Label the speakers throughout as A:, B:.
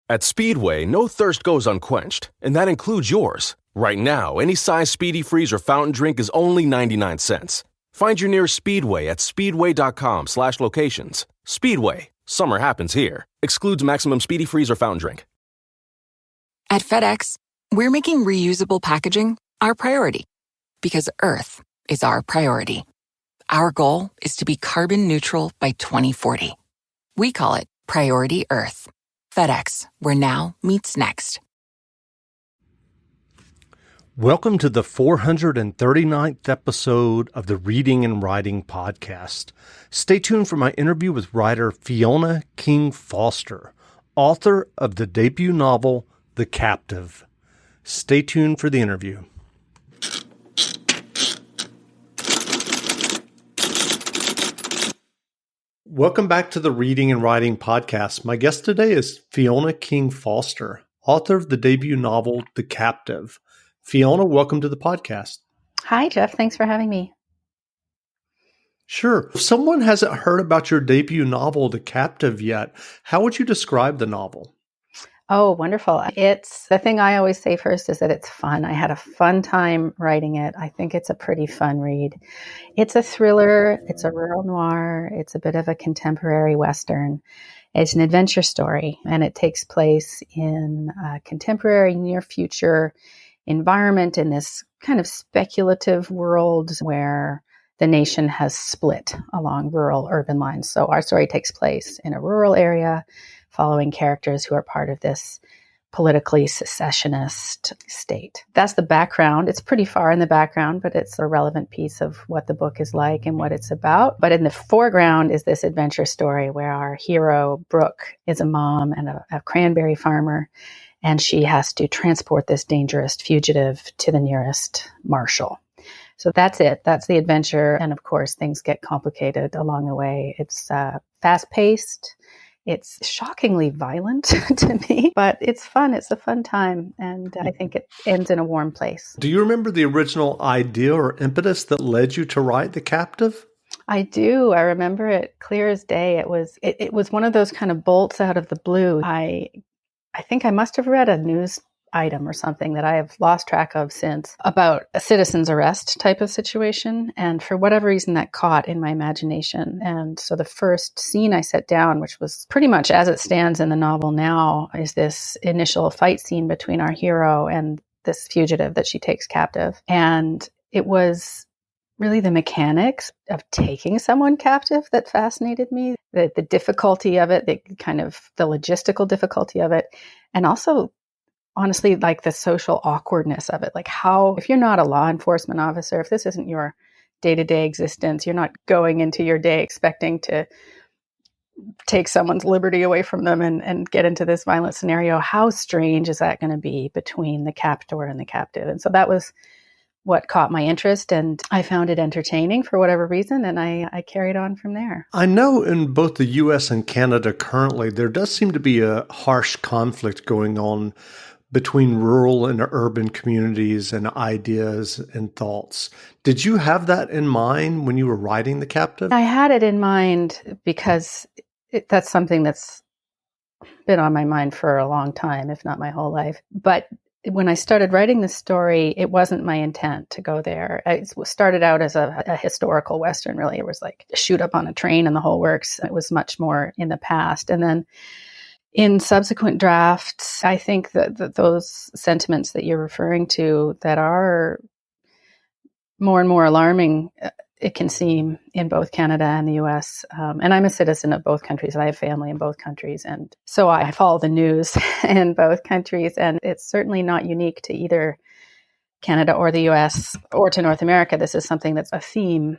A: At Speedway, no thirst goes unquenched, and that includes yours. Right now, any size Speedy Freeze or fountain drink is only 99 cents. Find your nearest Speedway at speedway.com/locations. Speedway. Summer happens here. Excludes maximum Speedy Freeze or fountain drink.
B: At FedEx, we're making reusable packaging our priority because Earth is our priority. Our goal is to be carbon neutral by 2040. We call it Priority Earth. FedEx, where now meets next.
C: Welcome to the 439th episode of the Reading and Writing Podcast. Stay tuned for my interview with writer Fiona King Foster, author of the debut novel, The Captive. Stay tuned for the interview. Welcome back to the Reading and Writing Podcast. My guest today is Fiona King Foster, author of the debut novel, The Captive. Fiona, welcome to the podcast.
D: Hi, Jeff. Thanks for having me.
C: Sure. If someone hasn't heard about your debut novel, The Captive, yet, how would you describe the novel?
D: Oh, wonderful. It's the thing I always say first is that it's fun. I had a fun time writing it. I think it's a pretty fun read. It's a thriller. It's a rural noir. It's a bit of a contemporary Western. It's an adventure story, and it takes place in a contemporary near future environment in this kind of speculative world where the nation has split along rural urban lines. So our story takes place in a rural area following characters who are part of this politically secessionist state. That's the background. It's pretty far in the background, but it's a relevant piece of what the book is like and what it's about. But in the foreground is this adventure story where our hero, Brooke, is a mom and a cranberry farmer, and she has to transport this dangerous fugitive to the nearest marshal. So that's it. That's the adventure. And of course, things get complicated along the way. It's fast-paced. It's shockingly violent to me, but it's fun. It's a fun time. And I think it ends in a warm place.
C: Do you remember the original idea or impetus that led you to write The Captive?
D: I do. I remember it clear as day. It was one of those kind of bolts out of the blue. I think I must have read a news item or something that I have lost track of since about a citizen's arrest type of situation. And for whatever reason, that caught in my imagination. And so the first scene I set down, which was pretty much as it stands in the novel now, is this initial fight scene between our hero and this fugitive that she takes captive. And it was really the mechanics of taking someone captive that fascinated me, the difficulty of it, the logistical difficulty of it, and also honestly, like the social awkwardness of it. Like how, if you're not a law enforcement officer, if this isn't your day-to-day existence, you're not going into your day expecting to take someone's liberty away from them and get into this violent scenario, how strange is that going to be between the captor and the captive? And so that was what caught my interest, and I found it entertaining for whatever reason, and I carried on from there.
C: I know in both the U.S. and Canada currently, there does seem to be a harsh conflict going on between rural and urban communities and ideas and thoughts. Did you have that in mind when you were writing The Captive?
D: I had it in mind because that's something that's been on my mind for a long time, if not my whole life. But when I started writing the story, it wasn't my intent to go there. It started out as a historical Western, really. It was like shoot up on a train and the whole works. It was much more in the past. And then in subsequent drafts, I think that those sentiments that you're referring to that are more and more alarming, it can seem, in both Canada and the US. And I'm a citizen of both countries. I have family in both countries. And so I follow the news in both countries. And it's certainly not unique to either Canada or the US or to North America. This is something that's a theme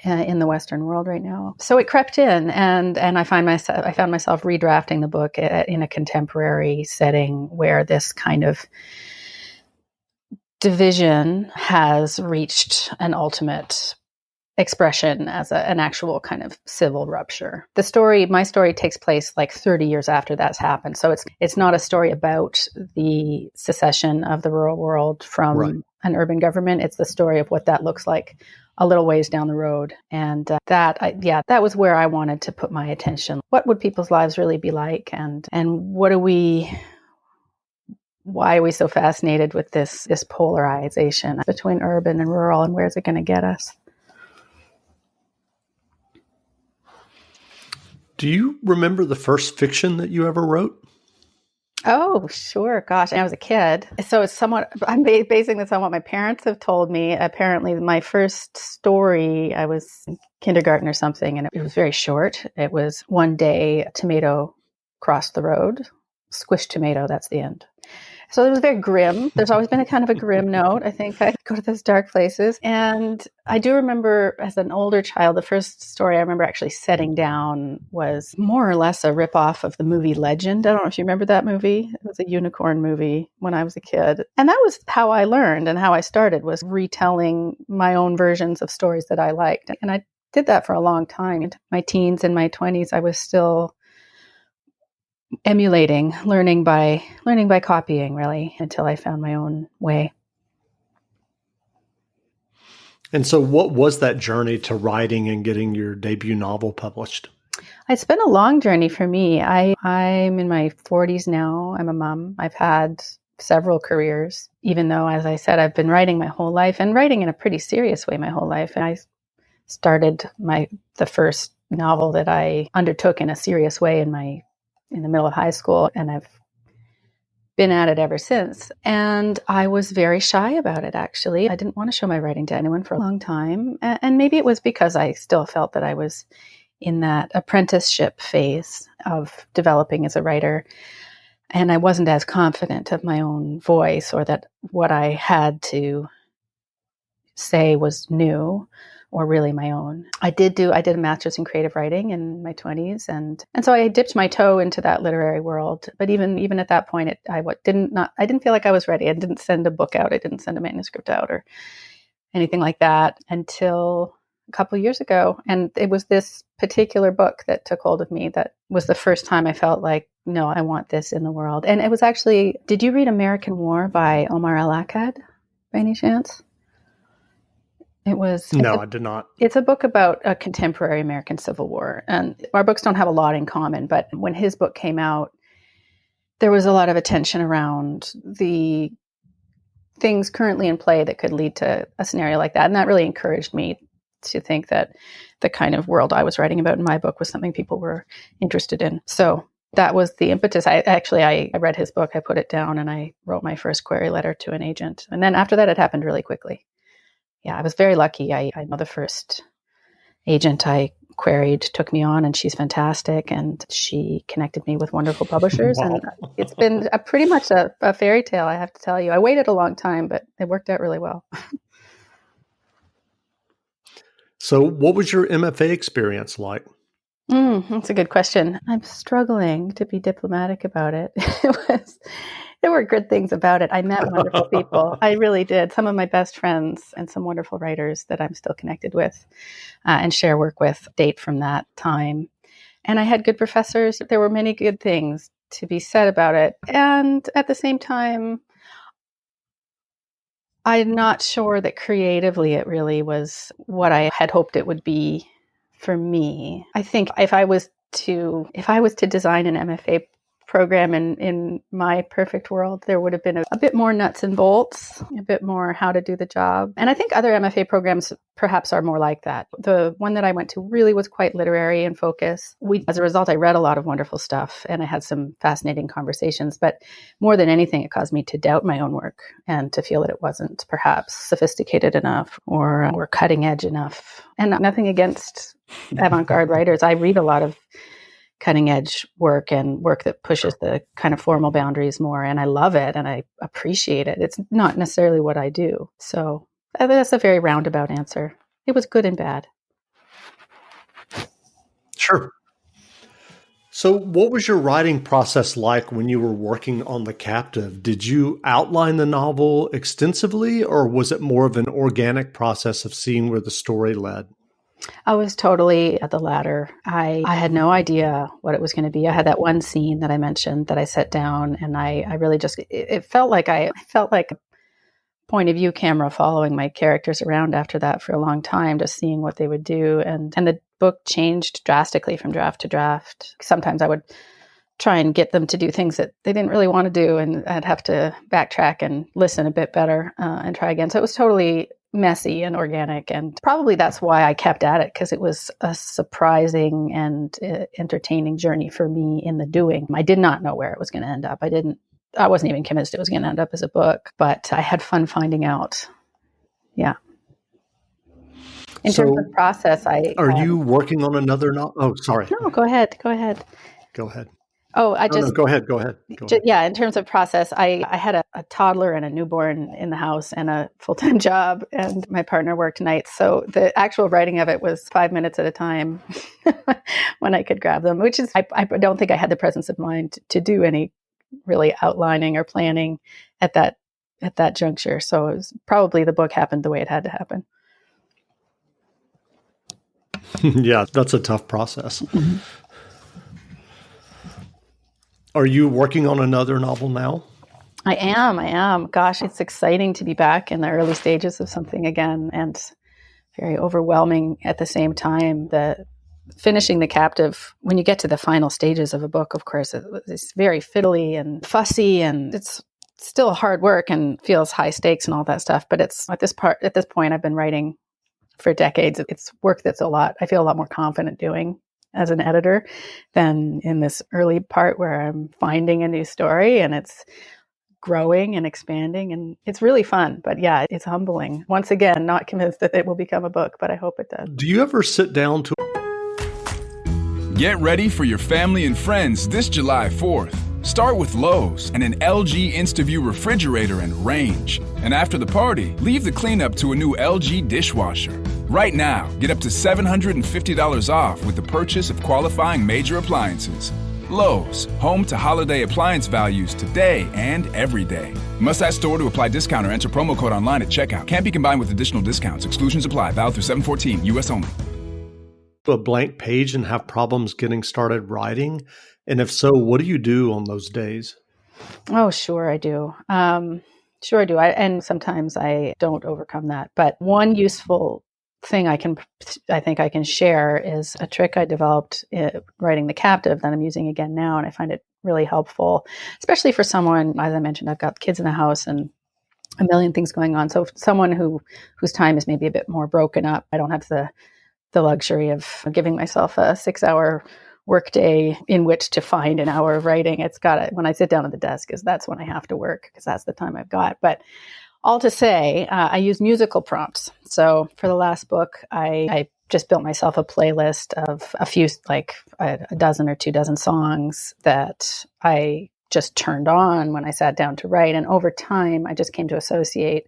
D: in the Western world right now. So it crept in, and I found myself redrafting the book in a contemporary setting where this kind of division has reached an ultimate expression as an actual kind of civil rupture. My story takes place like 30 years after that's happened. So it's not a story about the secession of the rural world from an urban government. It's the story of what that looks like a little ways down the road. And that was where I wanted to put my attention. What would people's lives really be like? And why are we so fascinated with this polarization between urban and rural, and where's it going to get us?
C: Do you remember the first fiction that you ever wrote?
D: Oh, sure. Gosh, I was a kid. So it's somewhat, I'm basing this on what my parents have told me. Apparently, my first story, I was in kindergarten or something, and it was very short. It was one day, a tomato crossed the road, squished tomato, that's the end. So it was very grim. There's always been a kind of a grim note. I think I go to those dark places. And I do remember as an older child, the first story I remember actually setting down was more or less a ripoff of the movie Legend. I don't know if you remember that movie. It was a unicorn movie when I was a kid. And that was how I learned and how I started, was retelling my own versions of stories that I liked. And I did that for a long time. In my teens and my 20s, I was still emulating, learning by copying, really, until I found my own way.
C: And so what was that journey to writing and getting your debut novel published?
D: It's been a long journey for me. I'm in my 40s now. I'm a mom. I've had several careers, even though, as I said, I've been writing my whole life, and writing in a pretty serious way my whole life. And I started the first novel that I undertook in a serious way in the middle of high school, and I've been at it ever since. And I was very shy about it, actually. I didn't want to show my writing to anyone for a long time. And maybe it was because I still felt that I was in that apprenticeship phase of developing as a writer. And I wasn't as confident of my own voice, or that what I had to say was new or really my own. I did a master's in creative writing in my 20s. And so I dipped my toe into that literary world. But even at that point, I didn't feel like I was ready. I didn't send a book out. I didn't send a manuscript out or anything like that until a couple of years ago. And it was this particular book that took hold of me. That was the first time I felt like, no, I want this in the world. And it was actually, did you read American War by Omar El-Akkad by any chance?
C: No, I did not.
D: It's a book about a contemporary American Civil War. And our books don't have a lot in common, but when his book came out, there was a lot of attention around the things currently in play that could lead to a scenario like that. And that really encouraged me to think that the kind of world I was writing about in my book was something people were interested in. So that was the impetus. I read his book, I put it down, and I wrote my first query letter to an agent. And then after that, it happened really quickly. Yeah, I was very lucky. I know the first agent I queried took me on, and she's fantastic. And she connected me with wonderful publishers.
C: Wow.
D: And it's been pretty much a fairy tale, I have to tell you. I waited a long time, but it worked out really well.
C: So what was your MFA experience like?
D: That's a good question. I'm struggling to be diplomatic about it. There were good things about it. I met wonderful people. I really did. Some of my best friends and some wonderful writers that I'm still connected with and share work with date from that time. And I had good professors. There were many good things to be said about it. And at the same time, I'm not sure that creatively it really was what I had hoped it would be for me. I think if I was to design an MFA program in my perfect world, there would have been a bit more nuts and bolts, a bit more how to do the job. And I think other MFA programs perhaps are more like that. The one that I went to really was quite literary in focus. As a result, I read a lot of wonderful stuff and I had some fascinating conversations. But more than anything, it caused me to doubt my own work and to feel that it wasn't perhaps sophisticated enough or cutting edge enough. And nothing against avant-garde writers. I read a lot of cutting edge work and work that pushes the kind of formal boundaries more. And I love it and I appreciate it. It's not necessarily what I do. So that's a very roundabout answer. It was good and bad.
C: Sure. So what was your writing process like when you were working on The Captive? Did you outline the novel extensively, or was it more of an organic process of seeing where the story led?
D: I was totally at the latter. I had no idea what it was going to be. I had that one scene that I mentioned that I set down, and I really just, it felt like point of view camera following my characters around after that for a long time, just seeing what they would do. And the book changed drastically from draft to draft. Sometimes I would try and get them to do things that they didn't really want to do, and I'd have to backtrack and listen a bit better and try again. So it was totally messy and organic, and probably that's why I kept at it, because it was a surprising and entertaining journey for me in the doing. I did not know where it was going to end up. I wasn't even convinced it was going to end up as a book, but I had fun finding out. Yeah. In terms of process,
C: Are you working on another novel? Oh, sorry.
D: No, go ahead.
C: Go ahead.
D: Oh,
C: Go ahead.
D: Yeah, in terms of process, I had a toddler and a newborn in the house and a full-time job, and my partner worked nights. So the actual writing of it was 5 minutes at a time when I could grab them, which is, I don't think I had the presence of mind to do any really outlining or planning at that juncture. So it was probably the book happened the way it had to happen.
C: Yeah, that's a tough process.
D: Mm-hmm.
C: Are you working on another novel now?
D: I am. Gosh, it's exciting to be back in the early stages of something again, and very overwhelming at the same time. Finishing The Captive, when you get to the final stages of a book, of course, it's very fiddly and fussy, and it's still hard work and feels high stakes and all that stuff. But it's at this point, I've been writing for decades. It's work that's I feel a lot more confident doing as an editor than in this early part where I'm finding a new story and it's growing and expanding, and it's really fun. But yeah, it's humbling. Once again, not convinced that it will become a book, but I hope it does.
C: Do you ever sit down to...
E: Get ready for your family and friends this July 4th. Start with Lowe's and an LG InstaView refrigerator and range. And after the party, leave the cleanup to a new LG dishwasher. Right now, get up to $750 off with the purchase of qualifying major appliances. Lowe's, home to holiday appliance values today and every day. Must ask store to apply discount or enter promo code online at checkout. Can't be combined with additional discounts. Exclusions apply. Valid through 7/14, U.S. only.
C: A blank page and have problems getting started writing? And if so, what do you do on those days?
D: Oh, sure I do. Sure I do. And sometimes I don't overcome that. But one useful thing I think I can share is a trick I developed writing The Captive that I'm using again now, and I find it really helpful, especially for someone, as I mentioned, I've got kids in the house and a million things going on. So someone whose time is maybe a bit more broken up, I don't have the luxury of giving myself a 6-hour workday in which to find an hour of writing. When I sit down at the desk, that's when I have to work, because that's the time I've got. But all to say, I use musical prompts. So for the last book, I just built myself a playlist of a few, like a dozen or 24 songs that I just turned on when I sat down to write. And over time, I just came to associate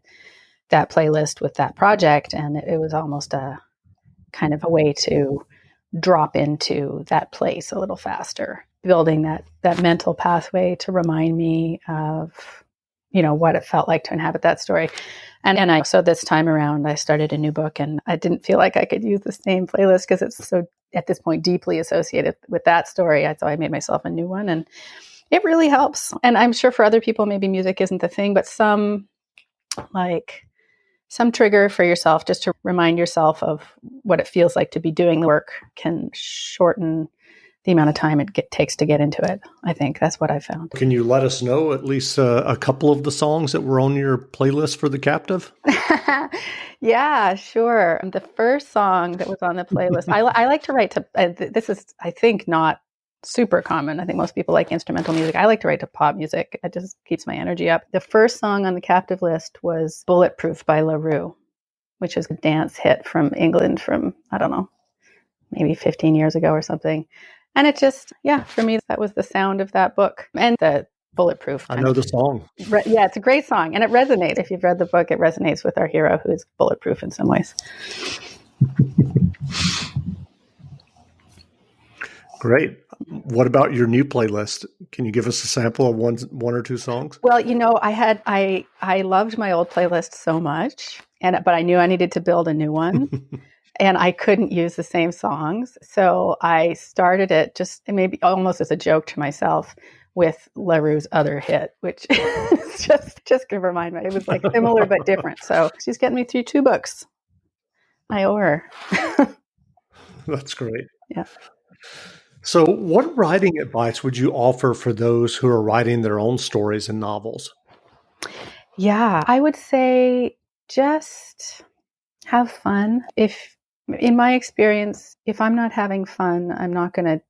D: that playlist with that project. And it was almost a kind of a way to drop into that place a little faster, building that mental pathway to remind me of, what it felt like to inhabit that story. So this time around, I started a new book, and I didn't feel like I could use the same playlist because it's so, at this point, deeply associated with that story. So I made myself a new one, and it really helps. And I'm sure for other people, maybe music isn't the thing, but some trigger for yourself, just to remind yourself of what it feels like to be doing the work, can shorten the amount of time it takes to get into it. I think that's what I found.
C: Can you let us know at least a couple of the songs that were on your playlist for The Captive?
D: Yeah, sure. The first song that was on the playlist, I like to write to, this is, I think, not super common. I think most people like instrumental music. I like to write to pop music. It just keeps my energy up. The first song on the Captive list was Bulletproof by LaRue, which is a dance hit from England from, I don't know, maybe 15 years ago or something. And it just, for me, that was the sound of that book. And the Bulletproof.
C: I know the song.
D: Yeah, it's a great song. And it resonates. If you've read the book, it resonates with our hero, who is bulletproof in some ways.
C: Great. What about your new playlist? Can you give us a sample of one or two songs?
D: Well, I loved my old playlist so much, but I knew I needed to build a new one. And I couldn't use the same songs. So I started it just maybe almost as a joke to myself with LaRue's other hit, which is just to remind me, it was like similar but different. So she's getting me through 2 books. I owe her.
C: That's great.
D: Yeah.
C: So what writing advice would you offer for those who are writing their own stories and novels?
D: Yeah, I would say just have fun. In my experience, if I'm not having fun, I'm not going to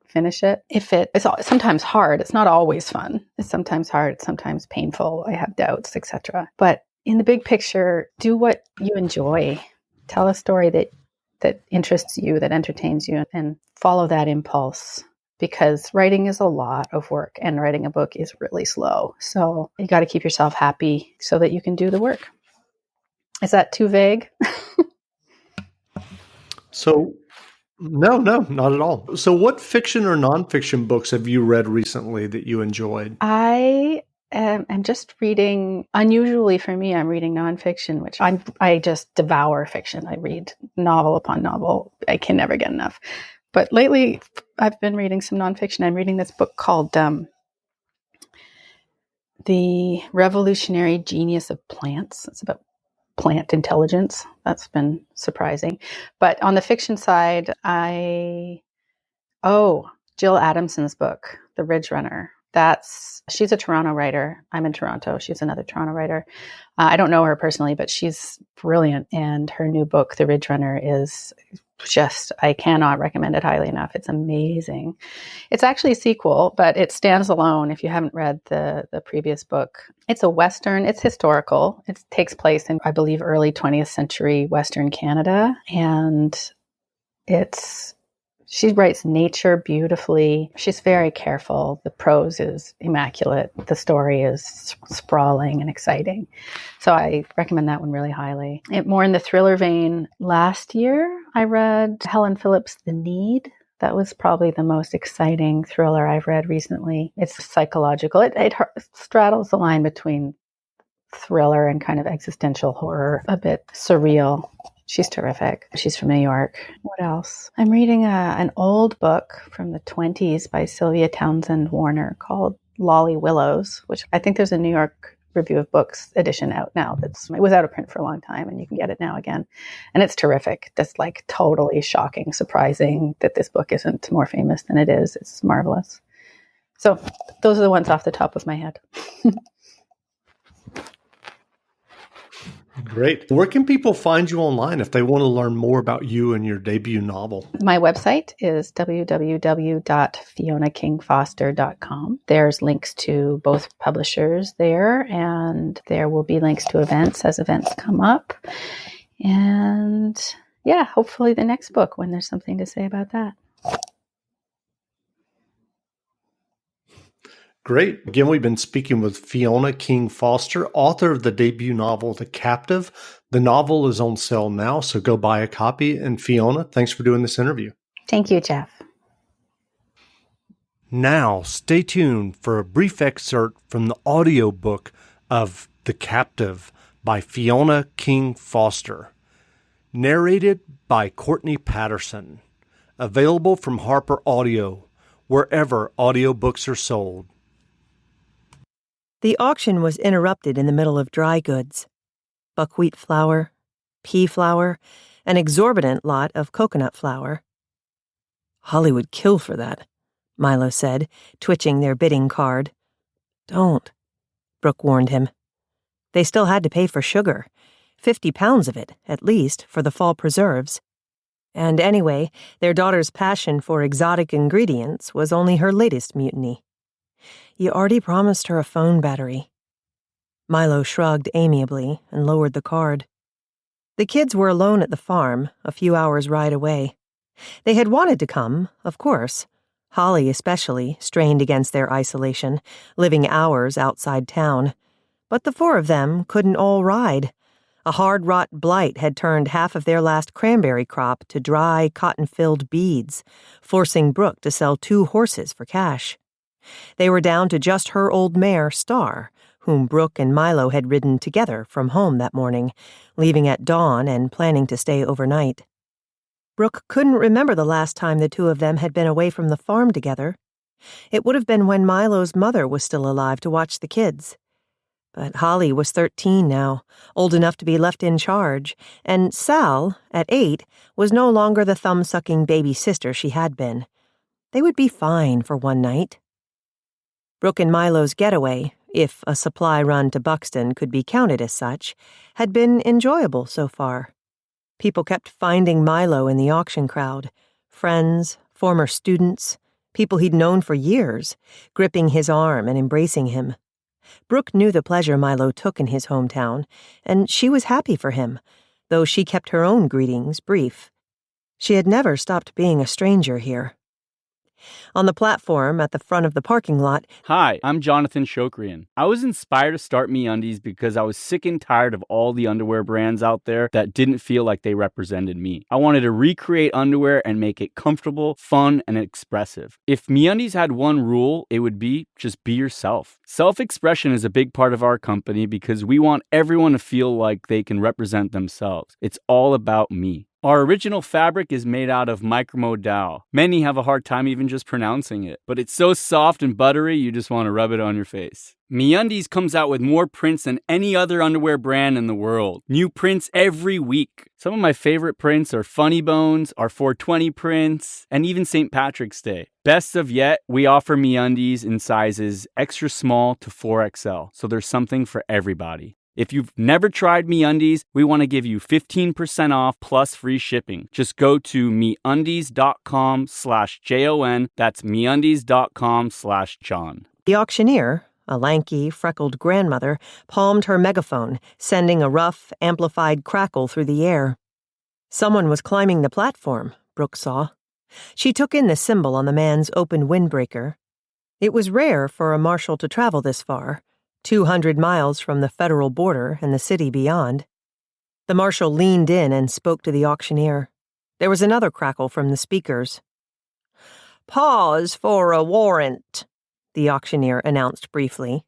D: finish it. It's sometimes hard. It's not always fun. It's sometimes hard. It's sometimes painful. I have doubts, etc. But in the big picture, do what you enjoy. Tell a story that interests you, that entertains you, and follow that impulse, because writing is a lot of work and writing a book is really slow. So you got to keep yourself happy so that you can do the work. Is that too vague?
C: So, no, not at all. So what fiction or nonfiction books have you read recently that you enjoyed?
D: I'm just reading, unusually for me, I'm reading nonfiction, which I just devour fiction. I read novel upon novel. I can never get enough. But lately, I've been reading some nonfiction. I'm reading this book called The Revolutionary Genius of Plants. It's about plant intelligence. That's been surprising. But on the fiction side, Jill Adamson's book, The Ridge Runner. She's a Toronto writer. I'm in Toronto. She's another Toronto writer. I don't know her personally, but she's brilliant. And her new book, The Ridge Runner, is I cannot recommend it highly enough. It's amazing. It's actually a sequel, but it stands alone if you haven't read the previous book. It's a Western. It's historical. It takes place in, I believe, early 20th century Western Canada. And she writes nature beautifully. She's very careful. The prose is immaculate. The story is sprawling and exciting. So I recommend that one really highly. More in the thriller vein, last year I read Helen Phillips' The Need. That was probably the most exciting thriller I've read recently. It's psychological. It straddles the line between thriller and kind of existential horror, a bit surreal. She's terrific. She's from New York. What else? I'm reading an old book from the 1920s by Sylvia Townsend Warner called Lolly Willows, which I think there's a New York Review of Books edition out now. It was out of print for a long time, and you can get it now again. And it's terrific. That's like totally shocking, surprising that this book isn't more famous than it is. It's marvelous. So those are the ones off the top of my head.
C: Great. Where can people find you online if they want to learn more about you and your debut novel?
D: My website is www.fionakingfoster.com. There's links to both publishers there, and there will be links to events as events come up. And yeah, hopefully the next book when there's something to say about that.
C: Great. Again, we've been speaking with Fiona King Foster, author of the debut novel, The Captive. The novel is on sale now, so go buy a copy. And Fiona, thanks for doing this interview.
D: Thank you, Jeff.
C: Now, stay tuned for a brief excerpt from the audiobook of The Captive by Fiona King Foster, narrated by Courtney Patterson. Available from Harper Audio, wherever audiobooks are sold.
F: The auction was interrupted in the middle of dry goods. Buckwheat flour, pea flour, an exorbitant lot of coconut flour. Holly would kill for that, Milo said, twitching their bidding card. Don't, Brooke warned him. They still had to pay for sugar, 50 pounds of it, at least, for the fall preserves. And anyway, their daughter's passion for exotic ingredients was only her latest mutiny. You already promised her a phone battery. Milo shrugged amiably and lowered the card. The kids were alone at the farm, a few hours' ride away. They had wanted to come, of course. Holly especially, strained against their isolation, living hours outside town. But the 4 of them couldn't all ride. A hard-rot blight had turned half of their last cranberry crop to dry, cotton-filled beads, forcing Brooke to sell 2 horses for cash. They were down to just her old mare, Star, whom Brooke and Milo had ridden together from home that morning, leaving at dawn and planning to stay overnight. Brooke couldn't remember the last time the 2 of them had been away from the farm together. It would have been when Milo's mother was still alive to watch the kids. But Holly was 13 now, old enough to be left in charge, and Sal, at 8, was no longer the thumb-sucking baby sister she had been. They would be fine for one night. Brooke and Milo's getaway, if a supply run to Buxton could be counted as such, had been enjoyable so far. People kept finding Milo in the auction crowd, friends, former students, people he'd known for years, gripping his arm and embracing him. Brooke knew the pleasure Milo took in his hometown, and she was happy for him, though she kept her own greetings brief. She had never stopped being a stranger here. On the platform at the front of the parking lot...
G: Hi, I'm Jonathan Shokrian. I was inspired to start MeUndies because I was sick and tired of all the underwear brands out there that didn't feel like they represented me. I wanted to recreate underwear and make it comfortable, fun, and expressive. If MeUndies had one rule, it would be just be yourself. Self-expression is a big part of our company because we want everyone to feel like they can represent themselves. It's all about me. Our original fabric is made out of micromodal. Many have a hard time even just pronouncing it, but it's so soft and buttery you just want to rub it on your face. MeUndies comes out with more prints than any other underwear brand in the world. New prints every week. Some of my favorite prints are Funny Bones, our 420 prints, and even St. Patrick's Day. Best of yet, we offer MeUndies in sizes extra small to 4XL, so there's something for everybody. If you've never tried MeUndies, we want to give you 15% off plus free shipping. Just go to MeUndies.com/JON. That's MeUndies.com/John.
F: The auctioneer, a lanky, freckled grandmother, palmed her megaphone, sending a rough, amplified crackle through the air. Someone was climbing the platform, Brooke saw. She took in the symbol on the man's open windbreaker. It was rare for a marshal to travel this far, 200 miles from the federal border and the city beyond. The marshal leaned in and spoke to the auctioneer. There was another crackle from the speakers. "Pause for a warrant," the auctioneer announced briefly.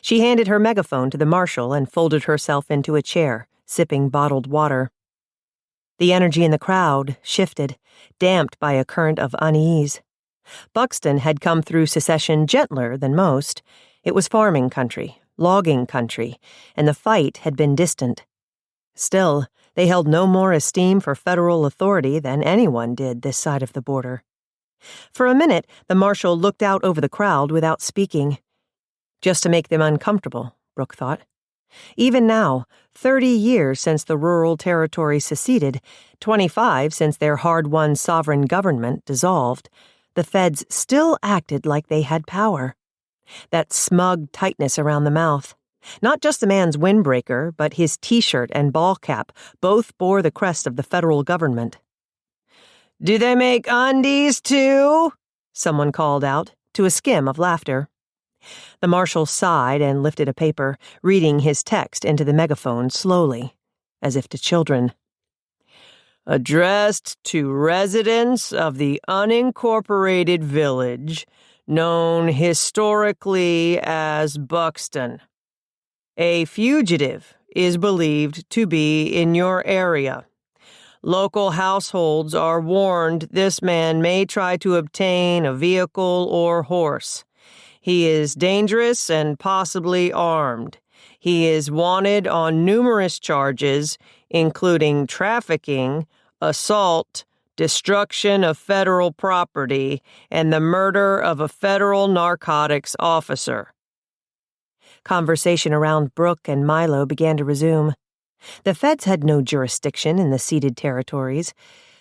F: She handed her megaphone to the marshal and folded herself into a chair, sipping bottled water. The energy in the crowd shifted, damped by a current of unease. Buxton had come through secession gentler than most. It was farming country, logging country, and the fight had been distant. Still, they held no more esteem for federal authority than anyone did this side of the border. For a minute, the marshal looked out over the crowd without speaking. Just to make them uncomfortable, Brooke thought. Even now, 30 years since the rural territory seceded, 25 since their hard-won sovereign government dissolved, the feds still acted like they had power. That smug tightness around the mouth. Not just the man's windbreaker, but his T-shirt and ball cap both bore the crest of the federal government. "Do they make undies, too?" someone called out, to a skim of laughter. The marshal sighed and lifted a paper, reading his text into the megaphone slowly, as if to children. "Addressed to residents of the unincorporated village known historically as Buxton. A fugitive is believed to be in your area. Local households are warned this man may try to obtain a vehicle or horse. He is dangerous and possibly armed. He is wanted on numerous charges, including trafficking, assault, destruction of federal property, and the murder of a federal narcotics officer." Conversation around Brooke and Milo began to resume. The feds had no jurisdiction in the ceded territories,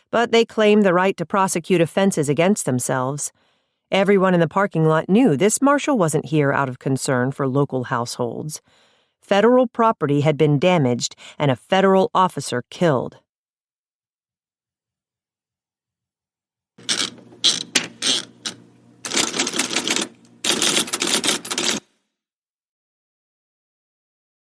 F: but they claimed the right to prosecute offenses against themselves. Everyone in the parking lot knew this marshal wasn't here out of concern for local households. Federal property had been damaged and a federal officer killed.